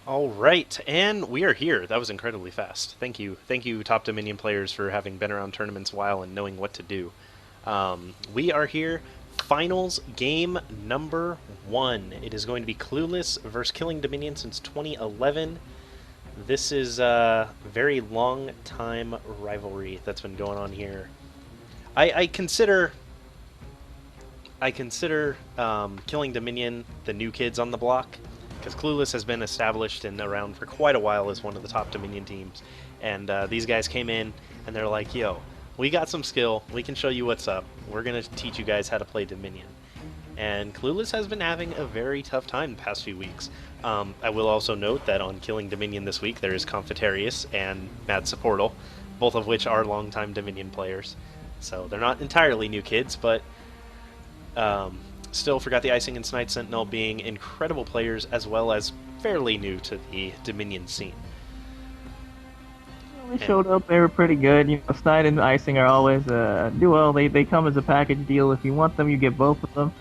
All right, and we are here. That was incredibly fast. Thank you, top Dominion players, for having been around tournaments a while and knowing what to do. We are here. Finals game number one. It is going to be Clueless versus Killing Dominion since 2011. This is a very long time rivalry that's been going on here. I consider Killing Dominion the new kids on the block, because Clueless has been established and around for quite a while as one of the top Dominion teams. And these guys came in and they're like, yo, we got some skill. We can show you what's up. We're going to teach you guys how to play Dominion. And Clueless has been having a very tough time the past few weeks. I will also note that on Killing Dominion this week, there is Confitarius and Mad Supportal, both of which are longtime Dominion players. So they're not entirely new kids, but still, Forgot the Icing and Snide Sentinel being incredible players as well as fairly new to the Dominion scene. They showed up. They were pretty good. Snide and Icing are always a duo. They come as a package deal. If you want them, you get both of them.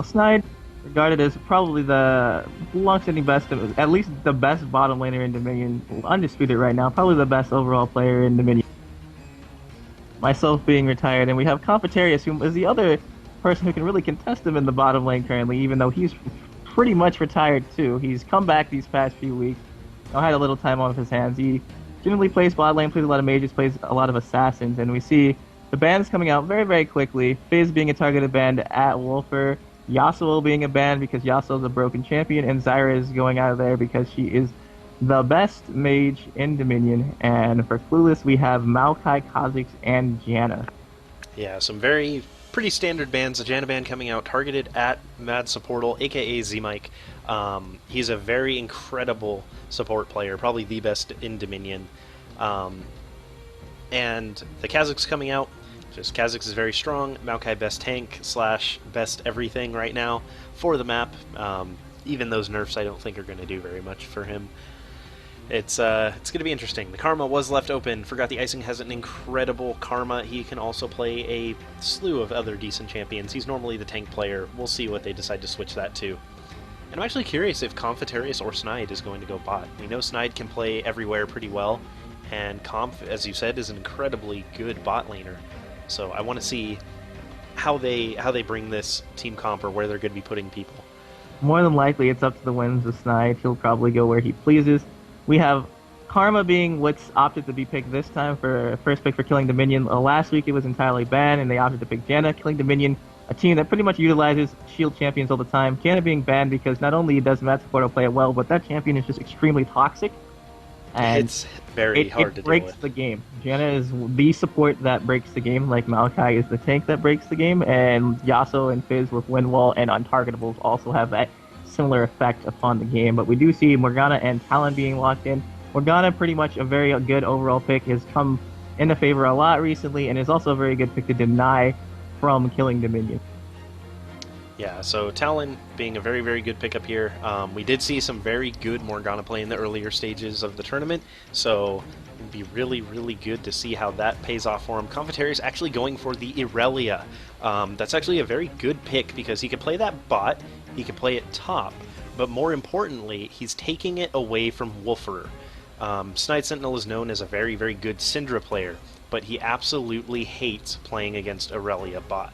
Snide, regarded as probably the long-standing best, at least the best bottom laner in Dominion, undisputed right now. Probably the best overall player in Dominion. Myself being retired, and we have Confitarius, who is the other person who can really contest him in the bottom lane currently, even though he's pretty much retired too. He's come back these past few weeks. Had a little time off his hands. He generally plays bot lane, plays a lot of mages, plays a lot of assassins, and we see the bans coming out very, very quickly. Fizz being a targeted ban at Wolfer, Yasuo being a ban because Yasuo's a broken champion, and Zyra is going out of there because she is the best mage in Dominion. And for Clueless, we have Maokai, Kha'Zix, and Janna. Yeah, some very pretty standard bans. The Janna ban coming out targeted at Mad Supportal, aka Z-Mike. He's a very incredible support player, probably the best in Dominion. And the Kha'Zix coming out. Just Kha'Zix is very strong. Maokai best tank slash best everything right now for the map. Even those nerfs I don't think are going to do very much for him. It's going to be interesting. The Karma was left open. Forgot the Icing has an incredible Karma. He can also play a slew of other decent champions. He's normally the tank player. We'll see what they decide to switch that to. And I'm actually curious if Confitarius or Snide is going to go bot. We know Snide can play everywhere pretty well, and Conf, as you said, is an incredibly good bot laner. So I want to see how they bring this team comp, or where they're going to be putting people. More than likely, it's up to the winds of Snide. He'll probably go where he pleases. We have Karma being what's opted to be picked this time for first pick for Killing Dominion. Last week it was entirely banned, and they opted to pick Janna. Killing Dominion, a team that pretty much utilizes shield champions all the time. Janna being banned because not only does Matt Supporto play it well, but that champion is just extremely toxic. And it's very hard to deal with. It breaks the game. Janna is the support that breaks the game, like Maokai is the tank that breaks the game, and Yasuo and Fizz with Windwall and Untargetables also have that similar effect upon the game. But we do see Morgana and Talon being locked in. Morgana, pretty much a very good overall pick, has come into favor a lot recently, and is also a very good pick to deny from Killing Dominion. Yeah, so Talon being a very, very good pickup here. We did see some very good Morgana play in the earlier stages of the tournament, so it'd be really, really good to see how that pays off for him. Confitarius actually going for the Irelia. That's actually a very good pick because he can play that bot, he can play it top, but more importantly, he's taking it away from Wolfer. Snide Sentinel is known as a very, very good Syndra player, but he absolutely hates playing against Irelia bot.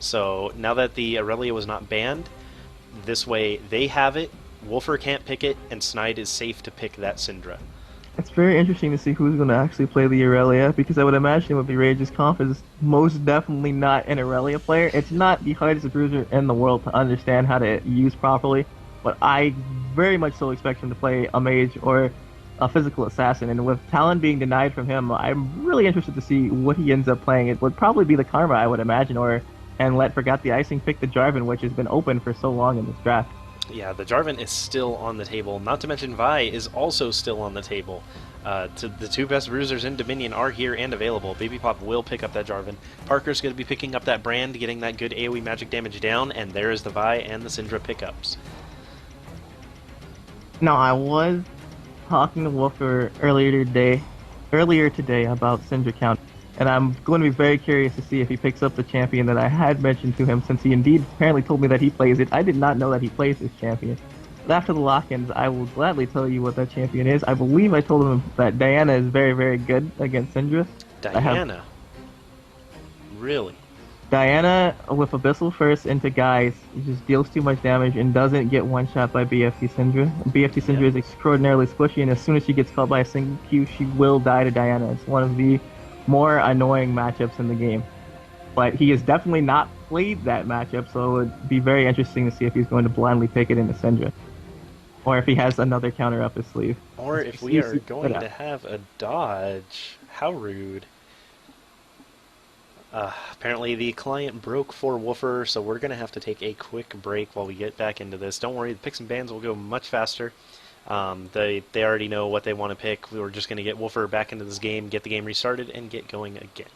So now that the Irelia was not banned, this way they have it, Wolfer can't pick it, and Snide is safe to pick that Syndra. It's very interesting to see who's going to actually play the Irelia, because I would imagine it would be Rage's Conf is most definitely not an Irelia player. It's not the hardest bruiser in the world to understand how to use properly, but I very much so expect him to play a mage or a physical assassin, and with Talon being denied from him, I'm really interested to see what he ends up playing. It would probably be the Karma, I would imagine, and let Forgot the Icing pick the Jarvan, which has been open for so long in this draft. Yeah, the Jarvan is still on the table. Not to mention Vi is also still on the table. The two best bruisers in Dominion are here and available. Baby Pop will pick up that Jarvan. Parker's going to be picking up that Brand, getting that good AoE magic damage down, and there is the Vi and the Syndra pickups. Now, I was talking to Wolfer earlier today about Syndra count, and I'm going to be very curious to see if he picks up the champion that I had mentioned to him, since he indeed apparently told me that he plays it. I did not know that he plays this champion. After the lock-ins, I will gladly tell you what that champion is. I believe I told him that Diana is very, very good against Syndra. I have Diana. Really? Diana with Abyssal first into Guise, just deals too much damage and doesn't get one shot by BFT Syndra. BFT Syndra Yep. is extraordinarily squishy, and as soon as she gets caught by a single Q, she will die to Diana. It's one of the more annoying matchups in the game. But he has definitely not played that matchup, so it would be very interesting to see if he's going to blindly pick it into Syndra. Or if he has another counter up his sleeve. Or if we are going to have a dodge. How rude. Apparently the client broke for Woofer, so we're going to have to take a quick break while we get back into this. Don't worry, the picks and bans will go much faster. They already know what they want to pick. We're just going to get Woofer back into this game, get the game restarted, and get going again.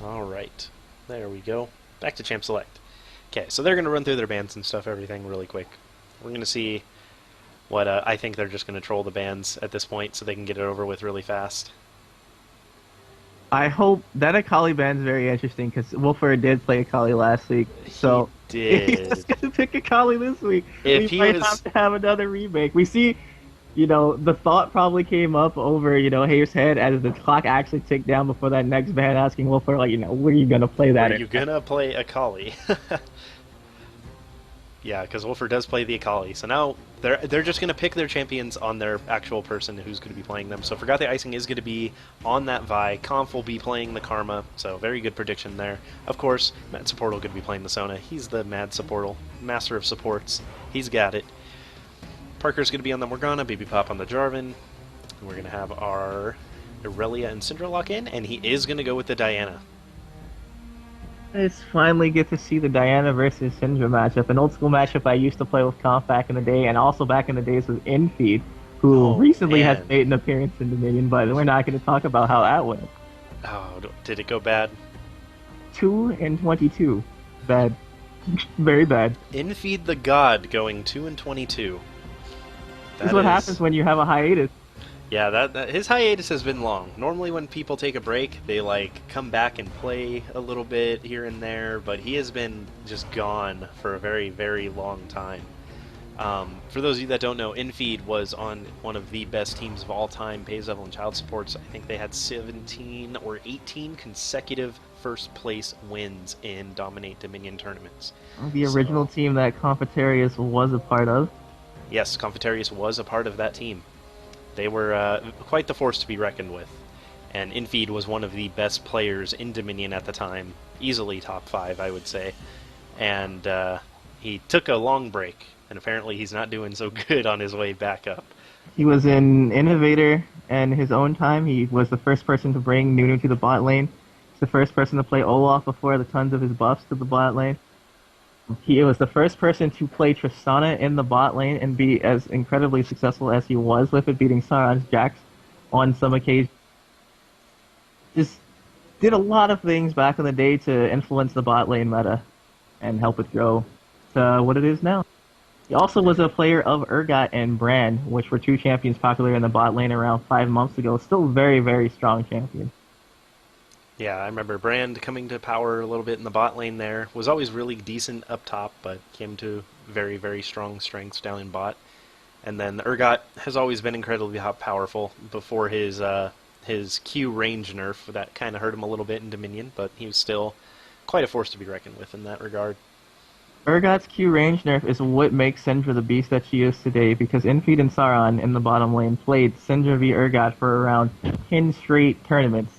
Alright, there we go. Back to Champ Select. Okay, so they're going to run through their bans and stuff, everything really quick. We're going to see what I think they're just going to troll the bans at this point so they can get it over with really fast. I hope that Akali ban is very interesting because Wolfer did play Akali last week, so he did. he's just gonna pick Akali this week. If we he might was... have to have another remake. We see, the thought probably came up over, Hayes' head as the clock actually ticked down before that next ban, asking Wolfer when are you gonna play that? Are you gonna play Akali? Yeah, because Wolfer does play the Akali, so now they're just going to pick their champions on their actual person who's going to be playing them. So Forgot the Icing is going to be on that Vi. Conf will be playing the Karma, so very good prediction there. Of course, Mad Supportal going to be playing the Sona. He's the Mad Supportal, master of supports. He's got it. Parker's going to be on the Morgana, Baby Pop on the Jarvan. We're going to have our Irelia and Syndra lock in, and he is going to go with the Diana. Let's finally get to see the Diana versus Syndra matchup, an old school matchup I used to play with Conf back in the day, and also back in the days with Infeed, who recently has made an appearance in Dominion, but we're not going to talk about how that went. Oh, did it go bad? 2-22. Bad. Very bad. Infeed the God going 2-22. This is what happens when you have a hiatus. Yeah, that his hiatus has been long. Normally when people take a break, they come back and play a little bit here and there, but he has been just gone for a very, very long time. For those of you that don't know, Infeed was on one of the best teams of all time, Pays Level and Child Supports. I think they had 17 or 18 consecutive first place wins in Dominate Dominion tournaments. The original team that Confetarius was a part of. Yes, Confetarius was a part of that team. They were quite the force to be reckoned with, and Infeed was one of the best players in Dominion at the time, easily top 5, I would say, and he took a long break, and apparently he's not doing so good on his way back up. He was an innovator in his own time. He was the first person to bring Nunu to the bot lane. He's the first person to play Olaf before the tons of his buffs to the bot lane. He was the first person to play Tristana in the bot lane and be as incredibly successful as he was with it, beating Sauron's Jax on some occasions. Just did a lot of things back in the day to influence the bot lane meta and help it grow to what it is now. He also was a player of Urgot and Brand, which were two champions popular in the bot lane around 5 months ago. Still very, very strong champions. Yeah, I remember Brand coming to power a little bit in the bot lane there. Was always really decent up top, but came to very, very strong strengths down in bot. And then Urgot has always been incredibly powerful before his Q range nerf. That kind of hurt him a little bit in Dominion, but he was still quite a force to be reckoned with in that regard. Urgot's Q range nerf is what makes Syndra the beast that she is today, because Infeed and Sauron in the bottom lane played Syndra v Urgot for around 10 straight tournaments.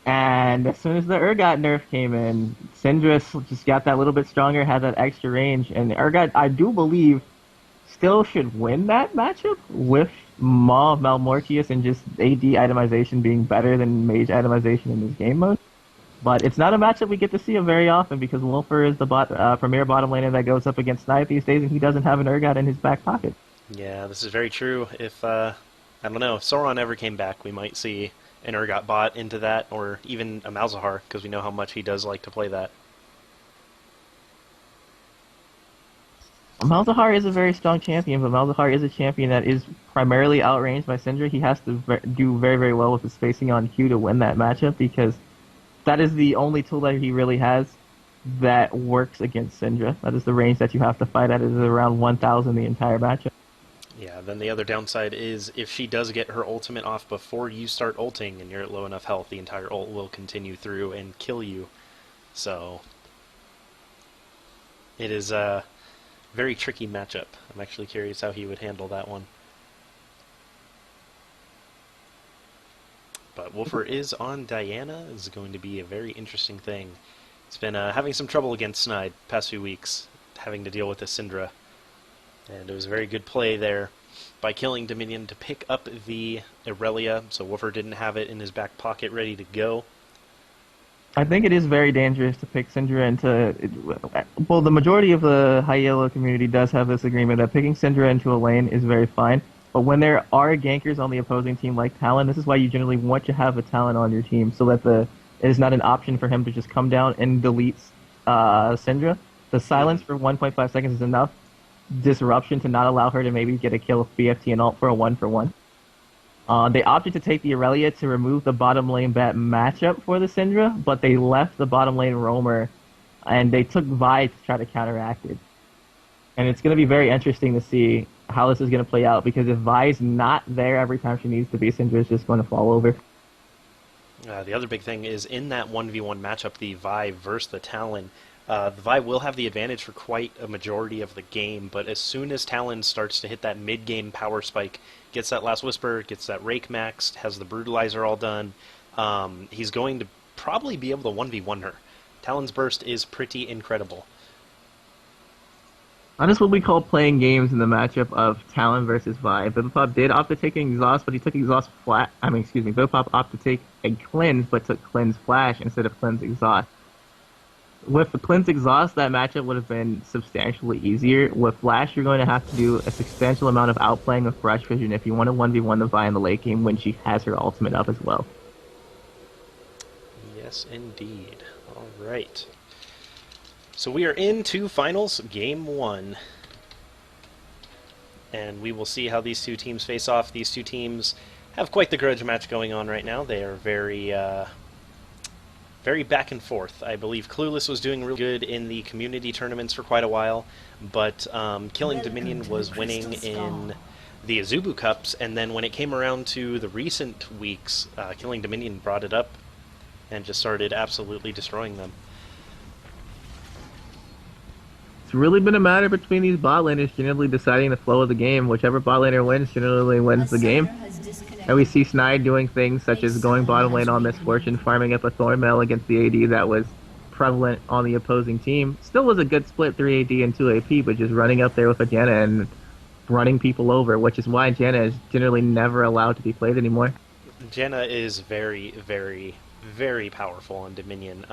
And as soon as the Urgot nerf came in, Syndra just got that little bit stronger, had that extra range, and Urgot, I do believe, still should win that matchup with Maw Malmortius and just AD itemization being better than mage itemization in this game mode. But it's not a matchup we get to see very often because Wolfer is the premier bottom laner that goes up against Snipe these days, and he doesn't have an Urgot in his back pocket. Yeah, this is very true. If, I don't know, if Sauron ever came back, we might see an Urgot bot into that, or even a Malzahar, because we know how much he does like to play that. Malzahar is a very strong champion, but Malzahar is a champion that is primarily outranged by Syndra. He has to do very, very well with his spacing on Q to win that matchup, because That is the only tool that he really has that works against Syndra. That is the range that you have to fight at. It is around 1,000 the entire matchup. Yeah, then the other downside is if she does get her ultimate off before you start ulting and you're at low enough health, the entire ult will continue through and kill you. So it is a very tricky matchup. I'm actually curious how he would handle that one. But Wolfer is on Diana. This is going to be a very interesting thing. It's been having some trouble against Snide past few weeks, having to deal with the Syndra. And it was a very good play there by killing Dominion to pick up the Irelia, so Wolfer didn't have it in his back pocket ready to go. I think it is very dangerous to pick Syndra into... Well, the majority of the high yellow community does have this agreement that picking Syndra into a lane is very fine. But when there are gankers on the opposing team like Talon, this is why you generally want to have a Talon on your team, so that it is not an option for him to just come down and delete Syndra. The silence for 1.5 seconds is enough disruption to not allow her to maybe get a kill with BFT and ult for a 1-for-1. They opted to take the Irelia to remove the bottom lane bat matchup for the Syndra, but they left the bottom lane roamer, and they took Vi to try to counteract it. And it's going to be very interesting to see how this is going to play out, because if Vi's not there every time she needs to be, Syndra is just going to fall over. The other big thing is in that 1v1 matchup, the Vi versus the Talon, the Vi will have the advantage for quite a majority of the game, but as soon as Talon starts to hit that mid-game power spike, gets that last Whisper, gets that Rake maxed, has the Brutalizer all done, he's going to probably be able to 1v1 her. Talon's burst is pretty incredible. That is what we call playing games in the matchup of Talon versus Vi. Bipop did opt to take an exhaust, but he took exhaust flat. Bipop opted to take a cleanse, but took cleanse flash instead of cleanse exhaust. With the cleanse exhaust, that matchup would have been substantially easier. With flash, you're going to have to do a substantial amount of outplaying with brush vision if you want to 1v1 the Vi in the late game when she has her ultimate up as well. Yes, indeed. All right. So we are into finals, game 1. And we will see how these two teams face off. These two teams have quite the grudge match going on right now. They are very back and forth. I believe Clueless was doing really good in the community tournaments for quite a while, but Killing Dominion was winning in the Azubu Cups, and then when it came around to the recent weeks, Killing Dominion brought it up and just started absolutely destroying them. It's really been a matter between these bot laners generally deciding the flow of the game. Whichever bot laner wins generally wins the game. And we see Snide doing things such as going bottom lane on Misfortune, farming up a Thornmail against the AD that was prevalent on the opposing team. Still was a good split 3 AD and 2 AP, but just running up there with a Janna and running people over, which is why Janna is generally never allowed to be played anymore. Janna is very, very, very powerful on Dominion.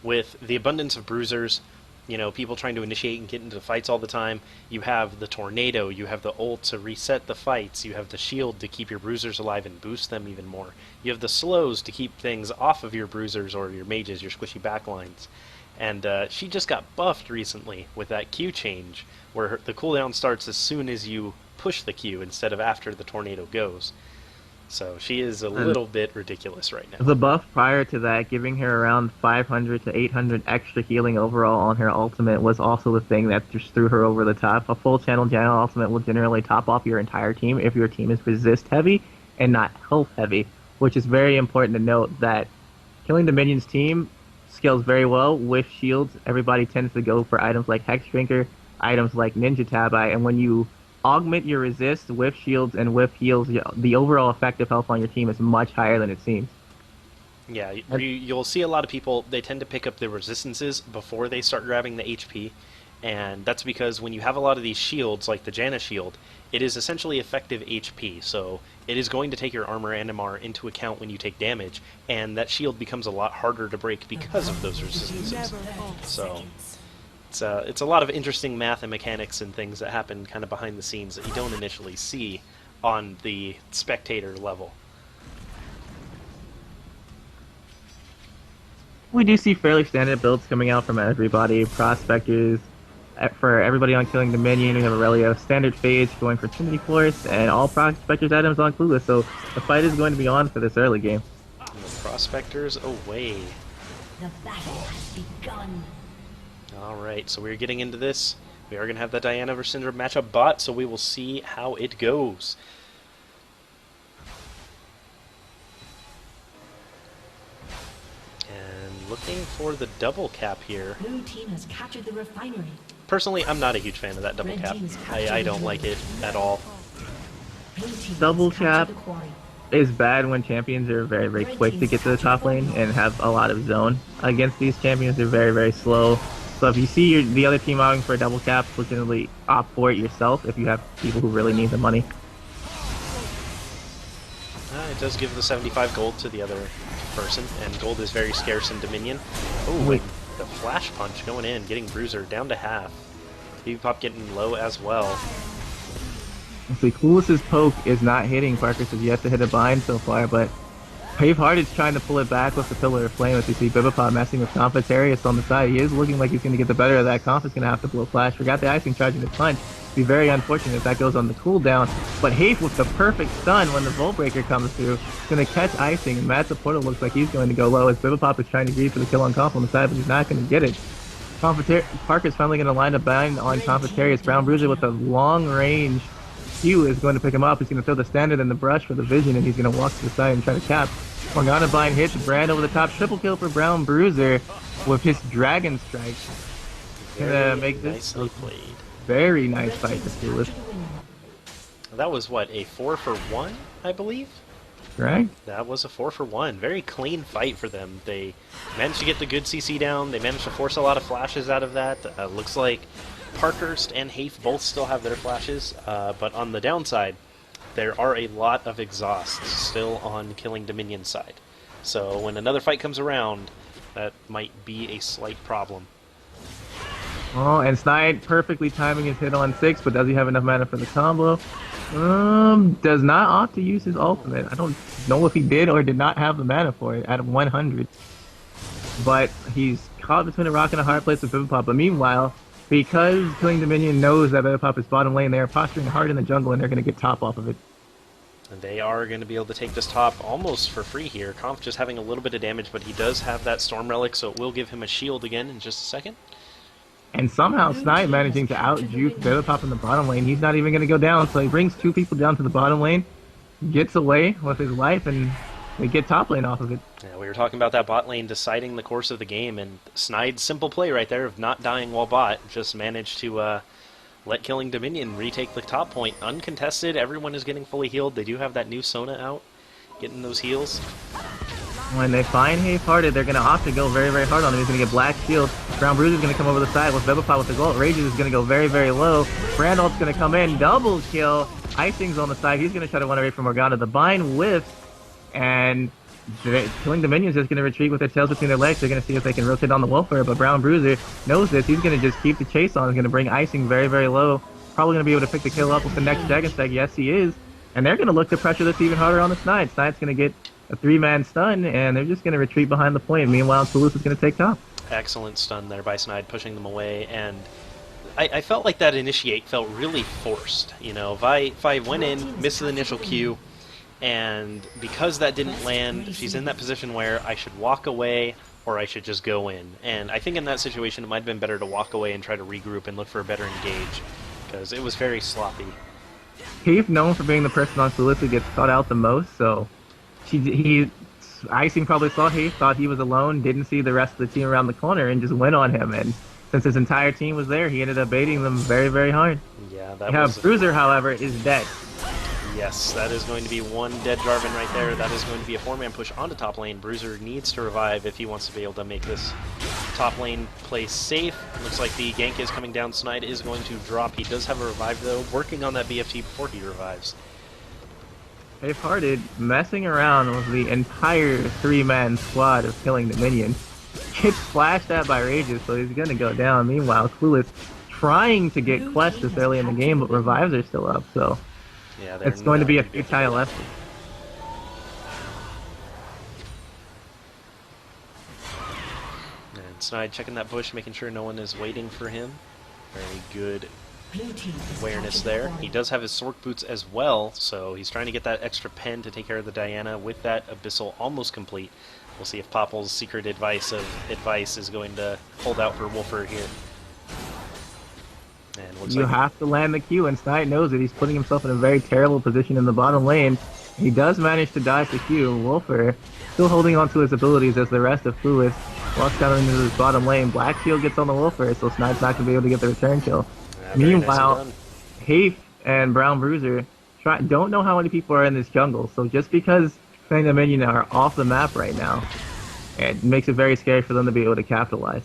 With the abundance of bruisers, you know, people trying to initiate and get into fights all the time. You have the tornado, you have the ult to reset the fights, you have the shield to keep your bruisers alive and boost them even more. You have the slows to keep things off of your bruisers or your mages, your squishy backlines. And she just got buffed recently with that Q change, where the cooldown starts as soon as you push the Q instead of after the tornado goes. So she is a little bit ridiculous right now. The buff prior to that, giving her around 500 to 800 extra healing overall on her ultimate, was also the thing that just threw her over the top. A full channel Janna ultimate will generally top off your entire team if your team is resist heavy and not health heavy, which is very important to note that Killing Dominion's team scales very well with shields. Everybody tends to go for items like Hex Drinker, items like Ninja Tabi, and when you augment your resist with shields and with heals, the overall effective health on your team is much higher than it seems. Yeah, you'll see a lot of people, they tend to pick up the resistances before they start grabbing the HP, and that's because when you have a lot of these shields, like the Janna shield, it is essentially effective HP, so it is going to take your armor and MR into account when you take damage, and that shield becomes a lot harder to break because of those resistances. So it's a lot of interesting math and mechanics and things that happen kind of behind the scenes that you don't initially see on the spectator level. We do see fairly standard builds coming out from everybody. Prospectors, for everybody on Killing Dominion, we have Irelia, standard phase going for Trinity Force, and all Prospectors items on Clueless, so the fight is going to be on for this early game. And the Prospectors away. The battle has begun. Alright, so we're getting into this. We are going to have the Diana vs. Syndra matchup bot, so we will see how it goes. And looking for the double cap here. Blue team has captured the refinery. Personally, I'm not a huge fan of that double cap. I don't like it at all. Double cap is bad when champions are very, very quick to get to the top lane and have a lot of zone. Against these champions, they're very, very slow. So if you see the other team opting for a double cap, legitimately opt for it yourself if you have people who really need the money. It does give the 75 gold to the other person, and gold is very scarce in Dominion. Oh, Wait. The flash punch going in, getting Bruiser down to half. Pop getting low as well. See, Clueless's poke is not hitting. Parker says you have to hit a bind so far, but Braveheart trying to pull it back with the Pillar of Flame. As you see Bibapop messing with Competarius on the side, he is looking like he's going to get the better of that. Comp is going to have to blow flash. Forgot the icing charging the punch. It'd be very unfortunate if that goes on the cooldown. But Hafe with the perfect stun when the Volt Breaker comes through, going to catch icing, and Matt the Portal looks like he's going to go low as Bibapop is trying to greed for the kill on Comp on the side, but he's not going to get it. Parker's finally going to line a bind on Competarius. Brown Bruiser with a long range Q is going to pick him up. He's going to throw the standard in the brush for the vision, and he's going to walk to the side and try to cap. Morgana bind hits Brand over the top. Triple kill for Brown Bruiser with his Dragon Strike. Gonna make this nicely played. Very nice fight for Clueless. That was what, a 4-for-1, I believe? Right? That was a 4-for-1. Very clean fight for them. They managed to get the good CC down. They managed to force a lot of flashes out of that. Looks like Parkhurst and Hafe both still have their flashes, but on the downside, there are a lot of exhausts still on Killing Dominion's side. So when another fight comes around, that might be a slight problem. Oh, and Snide perfectly timing his hit on 6, but does he have enough mana for the combo? Does not opt to use his ultimate. I don't know if he did or did not have the mana for it at 100. But he's caught between a rock and a hard place with Bibapop. But meanwhile, because Killing Dominion knows that Bibapop is bottom lane, they are posturing hard in the jungle and they're going to get top off of it. And they are going to be able to take this top almost for free here. Conf just having a little bit of damage, but he does have that Storm Relic, so it will give him a shield again in just a second. And somehow Snide managing to out-juke Bibapop in the bottom lane. He's not even going to go down, so he brings 2 people down to the bottom lane, gets away with his life, and they get top lane off of it. Yeah, we were talking about that bot lane deciding the course of the game, and Snide's simple play right there of not dying while bot just managed to let Killing Dominion retake the top point. Uncontested, everyone is getting fully healed. They do have that new Sona out, getting those heals. When they find Half-Hearted, they're going to opt to go very, very hard on him. He's going to get Black Shield. Brown Bruiser is going to come over the side with Bibapop with the gold. Rages is going to go very, very low. Brandolph's going to come in. Double kill. Icing's on the side. He's going to try to run away from Morgana. The bind whiffs. And Killing Dominion's just going to retreat with their tails between their legs. They're going to see if they can rotate on the Welfare. But Brown Bruiser knows this. He's going to just keep the chase on. He's going to bring Icing very, very low. Probably going to be able to pick the kill up with the next Dragon Stag. Yes, he is. And they're going to look to pressure this even harder on the Snide. Snide's going to get a 3-man stun, and they're just going to retreat behind the point. Meanwhile, Toulouse is going to take top. Excellent stun there by Snide, pushing them away, and I felt like that initiate felt really forced. You know, Vi went in, missed the initial Q, and because that didn't land, she's in that position where I should walk away or I should just go in. And I think in that situation, it might have been better to walk away and try to regroup and look for a better engage, because it was very sloppy. He's known for being the person on Clueless who gets caught out the most, so Icing probably saw he thought he was alone, didn't see the rest of the team around the corner, and just went on him. And since his entire team was there, he ended up baiting them very, very hard. Yeah, that was... Bruiser, however, is dead. Yes, that is going to be one dead Jarvan right there. That is going to be a 4-man push onto top lane. Bruiser needs to revive if he wants to be able to make this top lane play safe. Looks like the gank is coming down. Snide is going to drop. He does have a revive, though, working on that BFT before he revives. Half-Hearted messing around with the entire 3-man squad of Killing Dominion. Gets flashed at by Rages, so he's going to go down. Meanwhile, Clueless trying to get Quest this early in the game, but revives are still up, so yeah, it's going to be a futile effort. And Snide checking that bush, making sure no one is waiting for him. Very good awareness there. He does have his Sork Boots as well, so he's trying to get that extra pen to take care of the Diana with that Abyssal almost complete. We'll see if Popple's secret advice is going to hold out for Wolfer here. And looks You like have to land the Q, and Snide knows it. He's putting himself in a very terrible position in the bottom lane. He does manage to dodge the Q. Wolfer still holding on to his abilities as the rest of Clueless walks down into his bottom lane. Black Shield gets on the Wolfer, so Snide's not going to be able to get the return kill. Meanwhile, Hafe and Brown Bruiser don't know how many people are in this jungle, so just because Fang and Minion are off the map right now, it makes it very scary for them to be able to capitalize.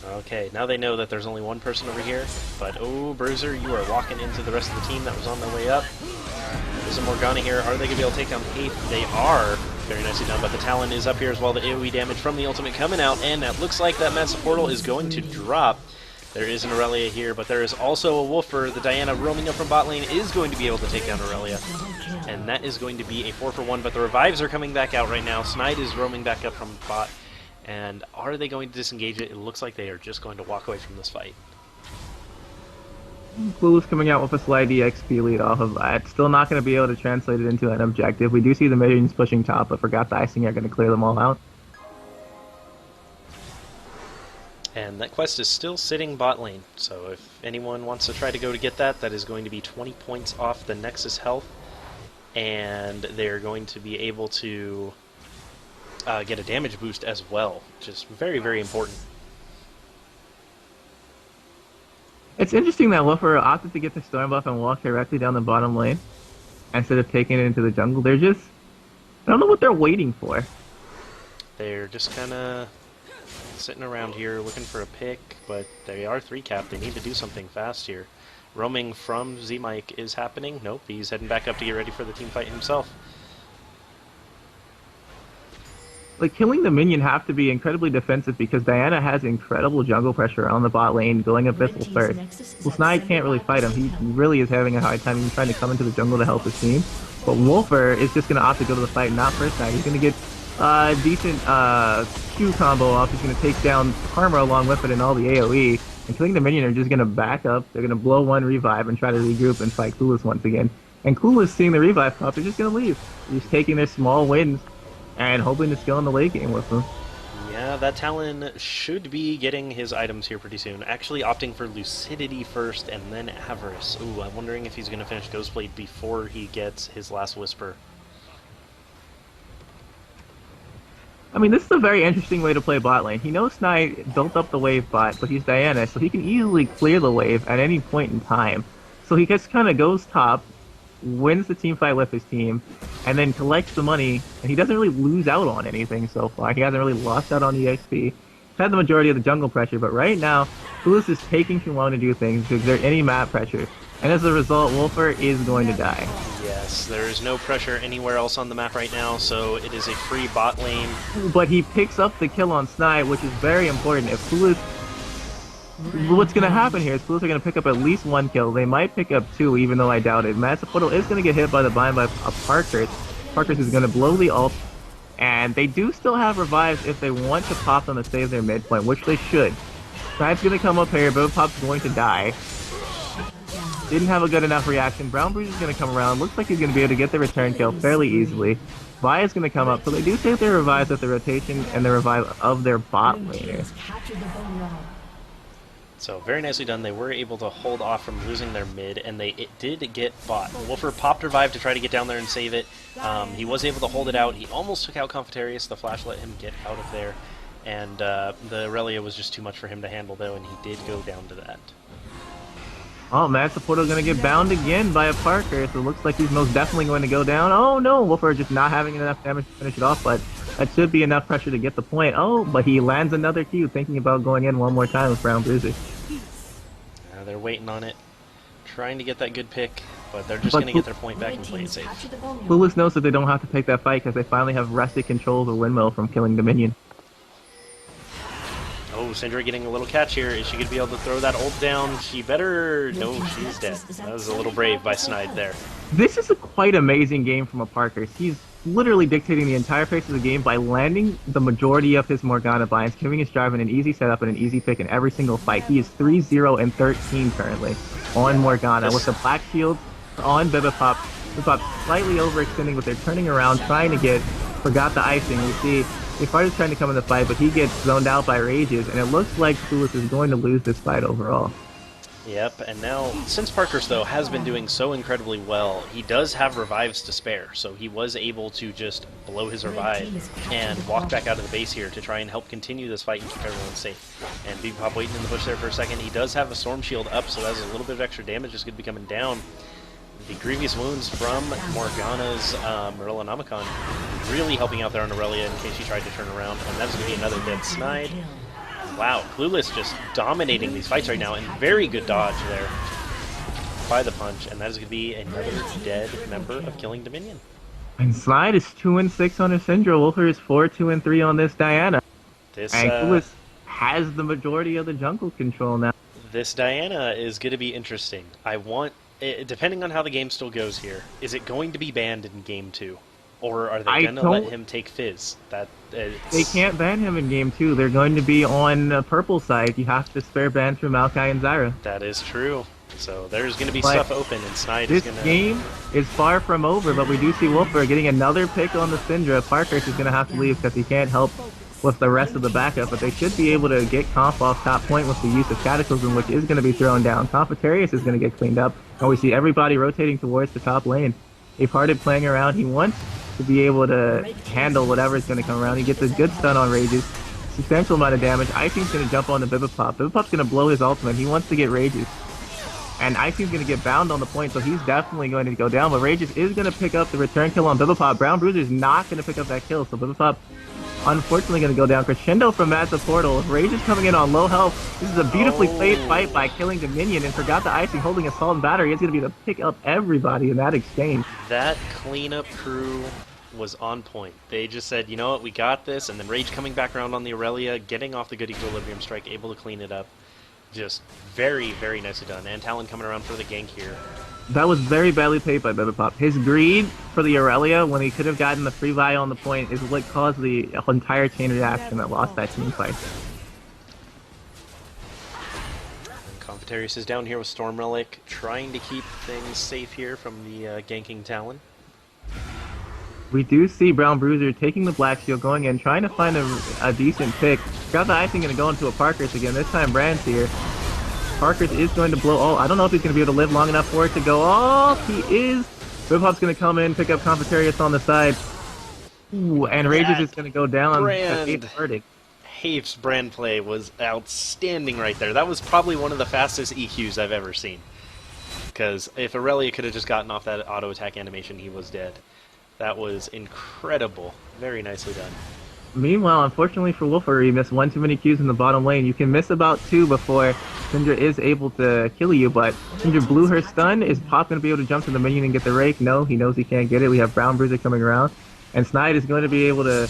Okay, now they know that there's only one person over here, but oh, Bruiser, you are walking into the rest of the team that was on their way up. There's a Morgana here. Are they going to be able to take down Hafe? They are. Very nicely done, but the Talon is up here as well. The AoE damage from the ultimate coming out, and it looks like that Massive Portal is going to drop. There is an Irelia here, but there is also a Wolfer. The Diana roaming up from bot lane is going to be able to take down Irelia. And that is going to be a 4-for-1, but the revives are coming back out right now. Snide is roaming back up from bot. And are they going to disengage it? It looks like they are just going to walk away from this fight. Clueless coming out with a slight EXP lead off of that. Still not going to be able to translate it into an objective. We do see the minions pushing top, but forgot the icing are going to clear them all out. And that quest is still sitting bot lane, so if anyone wants to try to go to get that, that is going to be 20 points off the Nexus health, and they're going to be able to get a damage boost as well, which is very, very important. It's interesting that Wolfer opted to get the Storm buff and walk directly down the bottom lane instead of taking it into the jungle. They're just... I don't know what they're waiting for. They're just kind of sitting around here looking for a pick, but they are 3-capped. They need to do something fast here. Roaming from Z-Mike is happening. Nope, he's heading back up to get ready for the team fight himself. Like, killing the minion have to be incredibly defensive because Diana has incredible jungle pressure on the bot lane going Abyssal first. Well, Snide can't really fight him. He really is having a hard time even trying to come into the jungle to help his team. But Wolfer is just going to opt to go to the fight, not first Snide. He's going to get a decent Q combo off. He's going to take down Karma along with it and all the AoE. And killing the minion are just going to back up. They're going to blow one revive and try to regroup and fight Clueless once again. And Clueless seeing the revive pop, they're just going to leave. They're just taking their small wins and hoping to skill in the late game with them. Yeah, that Talon should be getting his items here pretty soon. Actually opting for Lucidity first and then Avarice. Ooh, I'm wondering if he's going to finish Ghostblade before he gets his last Whisper. I mean, this is a very interesting way to play bot lane. He knows Snide built up the wave bot, but he's Diana, so he can easily clear the wave at any point in time. So he just kind of goes top, wins the team fight with his team, and then collects the money, and he doesn't really lose out on anything so far. He hasn't really lost out on EXP. He's had the majority of the jungle pressure, but right now, Clueless is taking too long to do things because there's any map pressure. And as a result, Wolfer is going to die. Yes, there is no pressure anywhere else on the map right now, so it is a free bot lane. But he picks up the kill on Snide, which is very important. If Clueless... What's going to happen here is Clueless are going to pick up at least one kill. They might pick up two, even though I doubt it. Massive Portal is going to get hit by the bind by Parkhurst. Parkhurst is going to blow the ult, and they do still have revives if they want to pop them to save their midpoint, which they should. Snide's going to come up here, but Pop's going to die. Didn't have a good enough reaction. Brown Bruiser is going to come around. Looks like he's going to be able to get the return kill fairly easily. Vi is going to come up, so they do save their revives with the rotation and the revive of their bot laner. So very nicely done. They were able to hold off from losing their mid, and it did get bot. Wolfer popped revive to try to get down there and save it. He was able to hold it out. He almost took out Confitarius. The flash let him get out of there, and the Irelia was just too much for him to handle, though, and he did go down to that. Oh, Massive Portal going to get bound again by a Parker, so it looks like he's most definitely going to go down. Oh no, Wolfer just not having enough damage to finish it off, but that should be enough pressure to get the point. Oh, but he lands another Q, thinking about going in one more time with Brown Bruiser. They're waiting on it, trying to get that good pick, but they're just going to get their point back and play it safe. Clueless knows that they don't have to take that fight because they finally have wrested control of the windmill from killing the minion. Oh, Syndra getting a little catch here. Is she going to be able to throw that ult down? She better... No, she's dead. That was a little brave by Snide there. This is a quite amazing game from a Parker. He's literally dictating the entire pace of the game by landing the majority of his Morgana binds, giving his Jarvan an easy setup and an easy pick in every single fight. He is 3-0 and 13 currently on Morgana with the Black Shields on Bibipop. Bibipop slightly overextending, but they're turning around, trying to get... Forgot the icing. We see Ifard is trying to come in the fight, but he gets zoned out by Rages, and it looks like Clueless is going to lose this fight overall. Yep, and now, since Parker's, though, has been doing so incredibly well, he does have revives to spare, so he was able to just blow his revive and walk back out of the base here to try and help continue this fight and keep everyone safe. And Big Pop waiting in the bush there for a second. He does have a Storm Shield up, so that's a little bit of extra damage is going to be coming down. The grievous wounds from Morgana's Morellonomicon really helping out there on Irelia in case she tried to turn around, and that's going to be another dead Snide. Wow, Clueless just dominating these fights right now, and very good dodge there by the punch, and that is going to be another dead member of Killing Dominion. And Snide is 2-6 on his Syndra. Wolfer is 4-2-3 on this Diana. And Clueless has the majority of the jungle control now. This Diana is going to be interesting. Depending on how the game still goes here, is it going to be banned in Game 2? Or are they going to let him take Fizz? They can't ban him in Game 2. They're going to be on the purple side. You have to spare ban through Maokai and Zyra. That is true. So there's going to be stuff open, and Snide is going to... This game is far from over, but we do see Wolfer getting another pick on the Syndra. Parkhurst is going to have to leave because he can't help with the rest of the backup, but they should be able to get Conf off top point with the use of Cataclysm, which is going to be thrown down. Confitarius is going to get cleaned up, and we see everybody rotating towards the top lane. Apehearted playing around. He wants to be able to handle whatever is going to come around. He gets a good stun on Rages, substantial amount of damage. Icing's going to jump on the Bibipop. Bibipop's going to blow his ultimate. He wants to get Rages. And Icing's going to get bound on the point, so he's definitely going to go down. But Rages is going to pick up the return kill on Bibipop. Brown Bruiser is not going to pick up that kill, so Bibipop unfortunately going to go down. Crescendo from Massive Portal. Rages coming in on low health. This is a beautifully played fight by Killing Dominion, and forgot the Icing holding Assault and Battery. It's going to be to pick up everybody in that exchange. That cleanup crew was on point. They just said, you know what, we got this, and then Rage coming back around on the Irelia, getting off the good Equilibrium Strike, able to clean it up. Just very, very nicely done. And Talon coming around for the gank here. That was very badly played by Bibipop. His greed for the Irelia, when he could have gotten the free buy on the point, is what caused the entire chain reaction that lost that team fight. And Confitarius is down here with Storm Relic, trying to keep things safe here from the ganking Talon. We do see Brown Bruiser taking the Black Shield, going in, trying to find a decent pick. Got the Icing going to go into a Parker's again. This time Brand's here. Parker's is going to blow all. I don't know if he's going to be able to live long enough for it to go off. He is. Bibipop's going to come in, pick up Confitarius on the side. Ooh, and Rages is going to go down. Have's Brand play was outstanding right there. That was probably one of the fastest EQs I've ever seen. Because if Irelia could have just gotten off that auto attack animation, he was dead. That was incredible. Very nicely done. Meanwhile, unfortunately for Wolfer, he missed one too many Qs in the bottom lane. You can miss about 2 before Syndra is able to kill you, but Syndra blew her stun. Is Pop going to be able to jump to the minion and get the rake? No, he knows he can't get it. We have Brown Bruiser coming around, and Snide is going to be able to...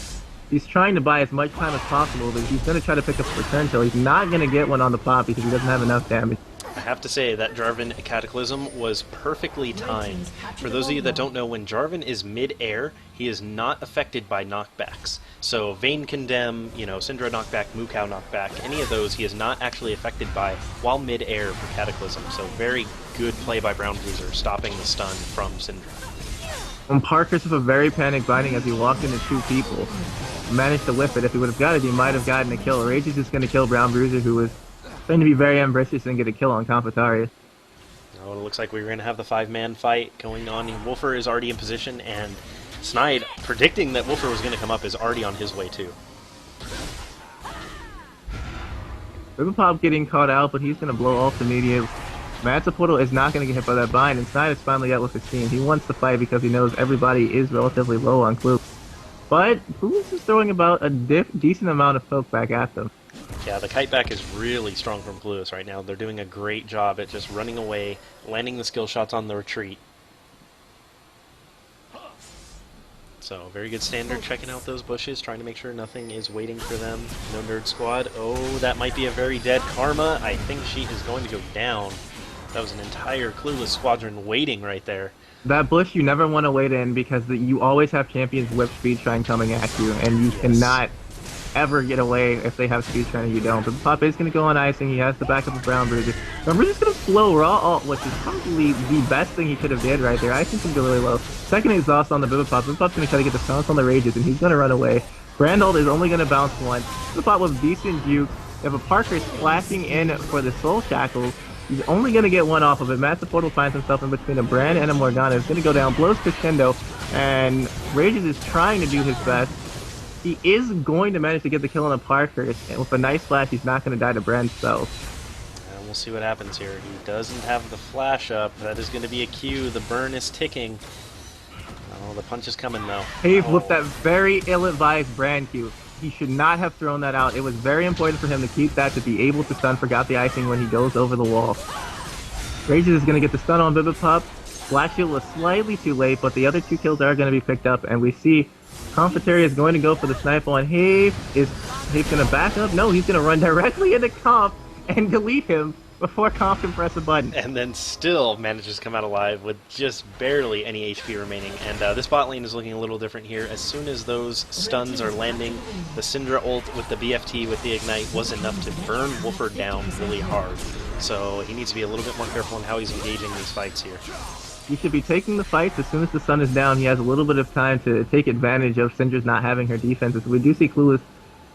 He's trying to buy as much time as possible, but he's going to try to pick up a return kill. He's not going to get one on the Pop because he doesn't have enough damage. I have to say that Jarvan Cataclysm was perfectly timed. For those of you that don't know, when Jarvan is mid-air, he is not affected by knockbacks. So Vayne Condemn, Syndra knockback, Mukau knockback, any of those he is not actually affected by while mid-air for Cataclysm. So very good play by Brown Bruiser, stopping the stun from Syndra. And Parker's with a very panic binding as he walked into 2 people. Managed to whip it. If he would have got it, he might have gotten a kill. Rage is just going to kill Brown Bruiser, who was going to be very ambitious and get a kill on Confitarius. Oh, it looks like we're going to have the 5-man fight going on. Wolfer is already in position, and Snide, predicting that Wolfer was going to come up, is already on his way too. Bibipop getting caught out, but he's going to blow off the media. Massive Portal is not going to get hit by that bind, and Snide is finally out with his team. He wants to fight because he knows everybody is relatively low on Clue. But Clueless is throwing about a decent amount of poke back at them. Yeah, the kite back is really strong from Clueless right now. They're doing a great job at just running away, landing the skill shots on the retreat. So, very good standard, checking out those bushes, trying to make sure nothing is waiting for them. No Nerd Squad. Oh, that might be a very dead Karma. I think she is going to go down. That was an entire Clueless squadron waiting right there. That bush you never want to wait in because you always have champions whip speed shine coming at you, and you cannot ever get away if they have speed shine and you don't. But Pop is going to go on icing. He has the backup of Brown Bruiser. Brown Bruiser's going to flow raw ult, which is probably the best thing he could have did right there. Icing can go really low. Second exhaust on the Bibipop. Bibipop's going to try to get the silence on the Rages, and he's going to run away. Brand ult is only going to bounce once. The bot with decent juke. You have a Parker splashing in for the Soul Shackles. He's only going to get one off of it. Master Portal finds himself in between a Brand and a Morgana. It's going to go down, blows crescendo, and Rages is trying to do his best. He is going to manage to get the kill on a Parker, and with a nice flash, he's not going to die to Brand's spells. And we'll see what happens here. He doesn't have the flash up. That is going to be a Q. The burn is ticking. Oh, the punch is coming though. Have with that very ill-advised Brand Q. He should not have thrown that out. It was very important for him to keep that, to be able to stun Forgot the Icing when he goes over the wall. Rages is going to get the stun on Bibipop. Flash Shield was slightly too late, but the other 2 kills are going to be picked up, and we see Confiteria is going to go for the snipe on Have. Is Have going to back up? No, he's going to run directly into Conf and delete him before Conf can press a button. And then still manages to come out alive with just barely any HP remaining. And this bot lane is looking a little different here. As soon as those stuns are landing, the Syndra ult with the BFT with the Ignite was enough to burn Wolfer down really hard. So he needs to be a little bit more careful in how he's engaging these fights here. He should be taking the fights as soon as the sun is down. He has a little bit of time to take advantage of Syndra's not having her defenses. We do see Clueless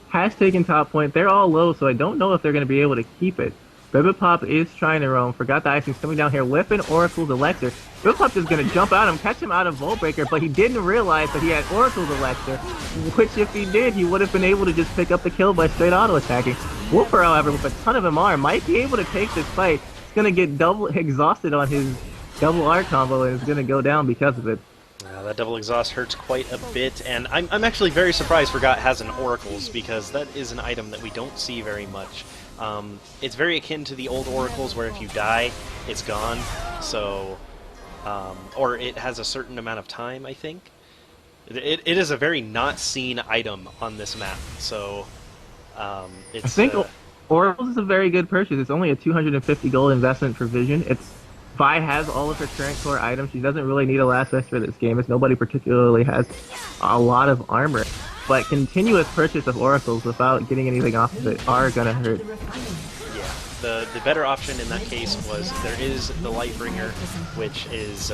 has taken top point. They're all low, so I don't know if they're going to be able to keep it. Bibipop is trying to roam. Forgot the Icing's coming down here, whipping Oracle's Elixir. Bibipop is going to jump at him, catch him out of Volt Breaker, but he didn't realize that he had Oracle's Elixir, which if he did, he would have been able to just pick up the kill by straight auto-attacking. Wolfer, however, with a ton of MR, might be able to take this fight. He's going to get double exhausted on his double R combo and is going to go down because of it. That double exhaust hurts quite a bit, and I'm actually very surprised Forgot has an Oracles, because that is an item that we don't see very much. It's very akin to the old Oracles where if you die, it's gone, so, or it has a certain amount of time, I think. It is a very not seen item on this map, so it's... I think Oracles is a very good purchase. It's only a 250 gold investment for Vision. Vi has all of her current core items. She doesn't really need a last rest for this game, as nobody particularly has a lot of armor. But continuous purchase of Oracles without getting anything off of it are gonna hurt. Yeah, the better option in that case was there is the Lightbringer, which is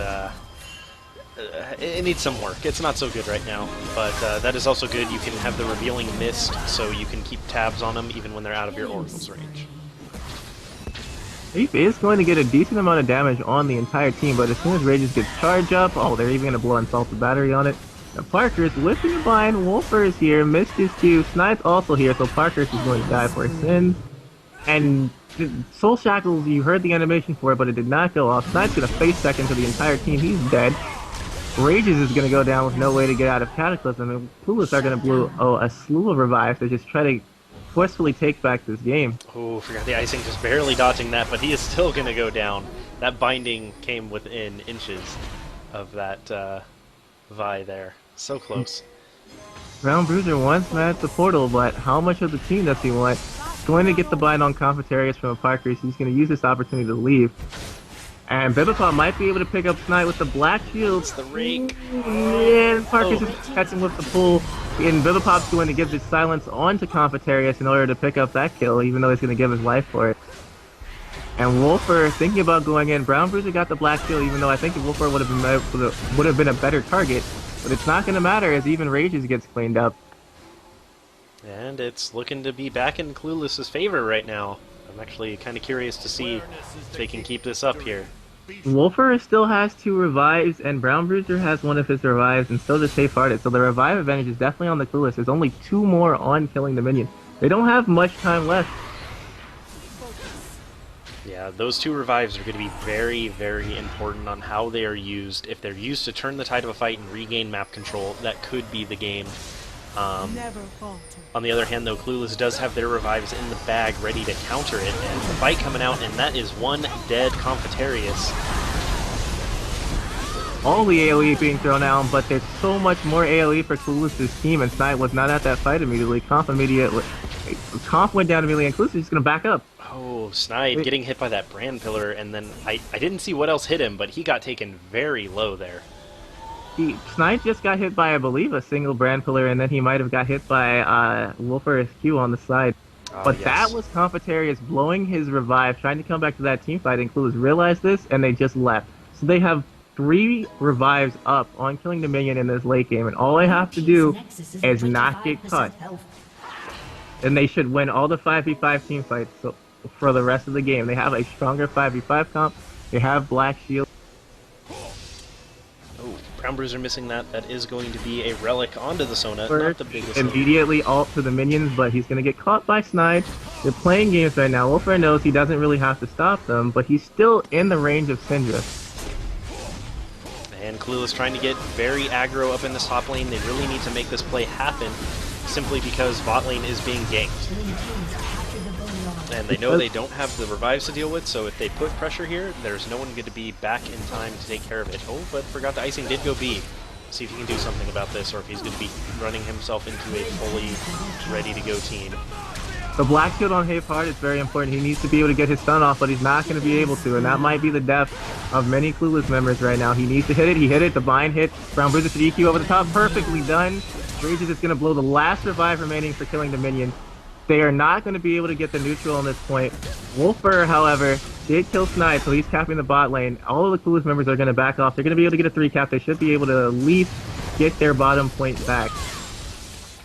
it needs some work. It's not so good right now, but that is also good. You can have the Revealing Mist, so you can keep tabs on them even when they're out of your Oracle's range. Thief is going to get a decent amount of damage on the entire team, but as soon as Rages gets charged up, oh, they're even going to blow Insulted Battery on it. Now Parker's whipping a bind, Wolfer is here, missed his Q, Snipe's also here, so Parker's is going to die for his sins. And Soul Shackles, you heard the animation for it, but it did not go off. Snipe's going to face second to the entire team, he's dead. Rages is going to go down with no way to get out of Cataclysm, and Clueless are going to blow a slew of revives to just try to forcefully take back this game. Oh, Forgot the Icing just barely dodging that, but he is still going to go down. That binding came within inches of that Vi there. So close. Brown Bruiser wants mad at the portal, but how much of the team does he want? He's going to get the bind on Confitarius from a Parker, so he's going to use this opportunity to leave. And Bibipop might be able to pick up Snipe with the Black Shield. It's the rake. And Parker's just catching with the pull. And Bibipop's going to give this silence onto Confitarius in order to pick up that kill, even though he's going to give his life for it. And Wolfer thinking about going in. Brown Bruiser got the Black Shield, even though I think Wolfer would have been a better target. But it's not going to matter as even Rages gets cleaned up. And it's looking to be back in Clueless's favor right now. I'm actually kind of curious to see if they can keep this up here. Wolfer still has 2 revives, and Brown Bruiser has one of his revives, and so does Safe Hearted. So the revive advantage is definitely on the Clueless. There's only 2 more on killing the minion. They don't have much time left. Yeah, those 2 revives are going to be very, very important on how they are used. If they're used to turn the tide of a fight and regain map control, that could be the game. On the other hand, though, Clueless does have their revives in the bag ready to counter it, and the fight coming out, and that is one dead Confitarius. All the AoE being thrown out, but there's so much more AoE for Clueless's team, and Snipe was not at that fight immediately. Conf went down immediately, and Clueless is just going to back up. Oh, Snipe getting hit by that brand pillar, and then I didn't see what else hit him, but he got taken very low there. Snipe just got hit by, I believe, a single brand pillar, and then he might have got hit by Wolfer Q on the side. But yes, that was Confitarius blowing his revive, trying to come back to that team fight, and Clueless realized this, and they just left. So they have 3 revives up on killing the minion in this late game, and all I have to do is not get cut. And they should win all the 5v5 team fights so, for the rest of the game. They have a stronger 5v5 comp. They have Black Shield. Oh, Brown Bruiser missing that. That is going to be a relic onto the Sona. Not the biggest. Immediately ult to the minions, but he's going to get caught by Snide. They're playing games right now. Wolfer knows he doesn't really have to stop them, but he's still in the range of Syndra. And Clueless trying to get very aggro up in this top lane. They really need to make this play happen, simply because bot lane is being ganked. And they know they don't have the revives to deal with, so if they put pressure here, there's no one going to be back in time to take care of it. Oh, but forgot the icing did go B. See if he can do something about this, or if he's going to be running himself into a fully ready-to-go team. The Black Shield on Have Heart is very important. He needs to be able to get his stun off, but he's not going to be able to, and that might be the death of many Clueless members right now. He needs to hit it. He hit it. The bind hit. Brown Bruiser to EQ over the top. Perfectly done. Rages is going to blow the last revive remaining for killing the minion. They are not going to be able to get the neutral on this point. Wolfer, however, did kill Snide, so he's capping the bot lane. All of the Clueless members are going to back off. They're going to be able to get a 3 cap. They should be able to at least get their bottom point back.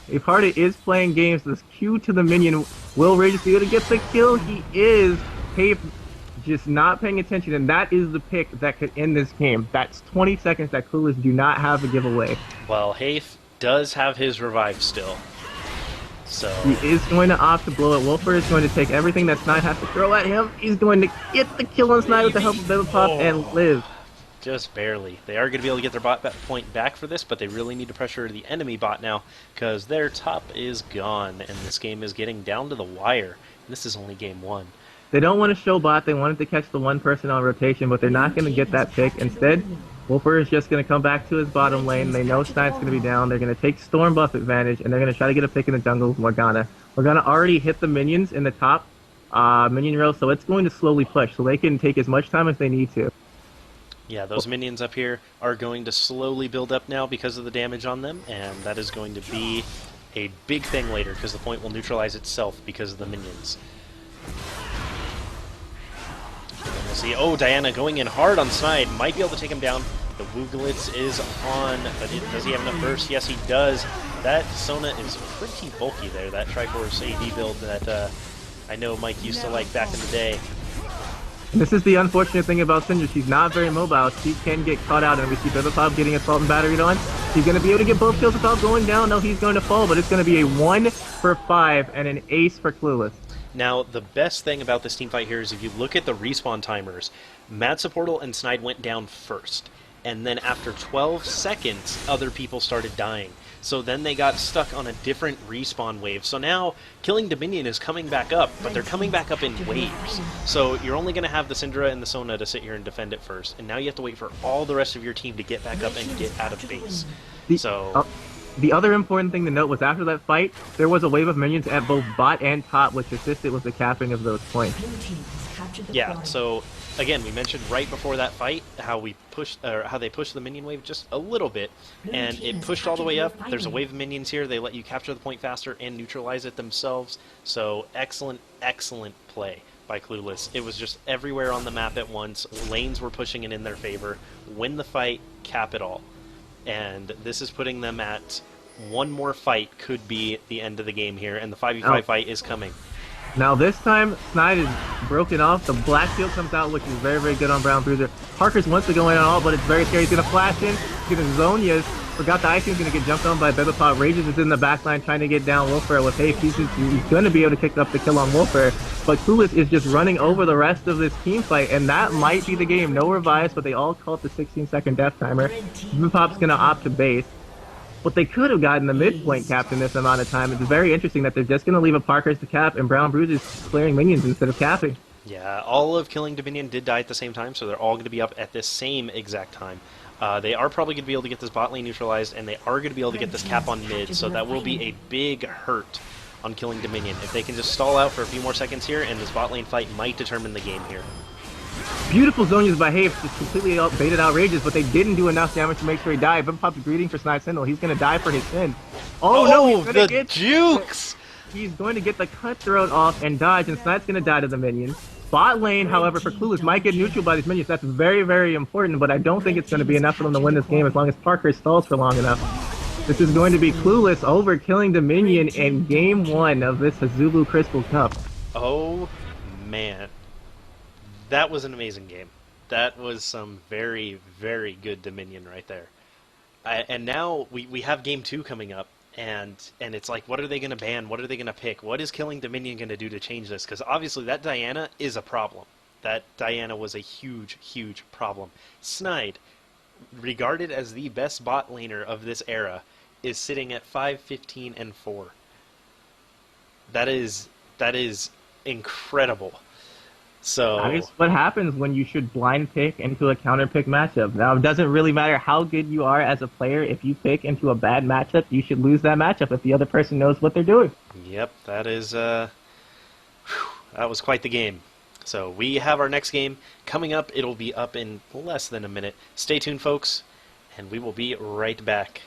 If Hardy is playing games, this Q to the minion, will Rages be able to get the kill? He is. Have just not paying attention, and that is the pick that could end this game. That's 20 seconds that Clueless do not have to give away. Well, Hafe does have his revive still. So he is going to opt to blow it. Wolfer is going to take everything that Snide has to throw at him. He's going to get the kill on Snide with the help of Bill Pop and live. Just barely. They are going to be able to get their bot point back for this, but they really need to pressure the enemy bot now, because their top is gone, and this game is getting down to the wire. And this is only game 1. They don't want to show bot. They wanted to catch the one person on rotation, but they're not going to get that pick. Instead, Wolfer is just going to come back to his bottom lane. They know Snide's going to be down. They're going to take Storm buff advantage, and they're going to try to get a pick in the jungle with Morgana. Morgana already hit the minions in the top minion row, so it's going to slowly push, so they can take as much time as they need to. Yeah, those minions up here are going to slowly build up now because of the damage on them, and that is going to be a big thing later, because the point will neutralize itself because of the minions. And we'll see, oh, Diana going in hard on Snide, might be able to take him down. The Wooglitz is on, but does he have enough burst? Yes, he does. That Sona is pretty bulky there, that Triforce AD build that I know Mike used to like back in the day. This is the unfortunate thing about Syndra. She's not very mobile. She can get caught out, and we see Bibapop getting assault and battered on. He's going to be able to get both kills without going down. No, he's going to fall, but it's going to be a 1 for 5 and an ace for Clueless. Now, the best thing about this team fight here is if you look at the respawn timers, Mad Supportal and Snide went down first, and then after 12 seconds, other people started dying. So then they got stuck on a different respawn wave. So now, killing Dominion is coming back up, but they're coming back up in waves. So you're only going to have the Syndra and the Sona to sit here and defend it first, and now you have to wait for all the rest of your team to get back up and get out of base. The other important thing to note was after that fight, there was a wave of minions at both bot and top, which assisted with the capping of those points. Yeah, so again, we mentioned right before that fight how we pushed, or how they pushed the minion wave just a little bit, and it pushed all the way up. There's a wave of minions here. They let you capture the point faster and neutralize it themselves. So excellent, excellent play by Clueless. It was just everywhere on the map at once. Lanes were pushing it in their favor. Win the fight, cap it all. And this is putting them at one more fight could be the end of the game here, and the 5v5 fight is coming. Now this time, Snide is broken off. The Black Shield comes out, which is very, very good on Brown Bruiser. Parker's wants to go in on all, but it's very scary. He's going to flash in. He's going to zone Yas. Forgot the icing. He's going to get jumped on by Bebepot. Rages is in the backline trying to get down Wolfer with Hafe. He's going to be able to pick up the kill on Wolfer. But Clueless is just running over the rest of this team fight, and that might be the game. No revives, but they all call it the 16-second death timer. Bebepop's going to opt to base. But they could have gotten the midpoint capped in this amount of time. It's very interesting that they're just going to leave a Parker's to cap, and Brown Bruiser's clearing minions instead of capping. Yeah, all of Killing Dominion did die at the same time, so they're all going to be up at this same exact time. They are probably going to be able to get this bot lane neutralized, and they are going to be able to get this cap on mid, so that will be a big hurt on Killing Dominion. If they can just stall out for a few more seconds here, and this bot lane fight might determine the game here. Beautiful Zonia's by Hafe, just completely baited out Rages, but they didn't do enough damage to make sure he died. Bebepop's greeting for Snide Sentinel. He's going to die for his sin. Oh no, he's the jukes! He's going to get the cutthroat off and dodge, and Snide's going to die to the minions. bot lane, however, for Clueless might get neutral by these minions. That's very, very important, but I don't think it's going to be enough for them to win this game as long as Parker stalls for long enough. This is going to be Clueless overkilling the minion in game 1 of this Azubu Crystal Cup. Oh, man. That was an amazing game. That was some very, very good Dominion right there. And now we have game 2 coming up, and it's like, what are they going to ban? What are they going to pick? What is killing Dominion going to do to change this? Because obviously that Diana is a problem. That Diana was a huge, huge problem. Snide, regarded as the best bot laner of this era, is sitting at 5-15-4. That is incredible. So That is what happens when you should blind pick into a counter pick matchup. Now, it doesn't really matter how good you are as a player. If you pick into a bad matchup, you should lose that matchup if the other person knows what they're doing. Yep, that is that was quite the game. So we have our next game coming up. It'll be up in less than a minute. Stay tuned, folks, and we will be right back.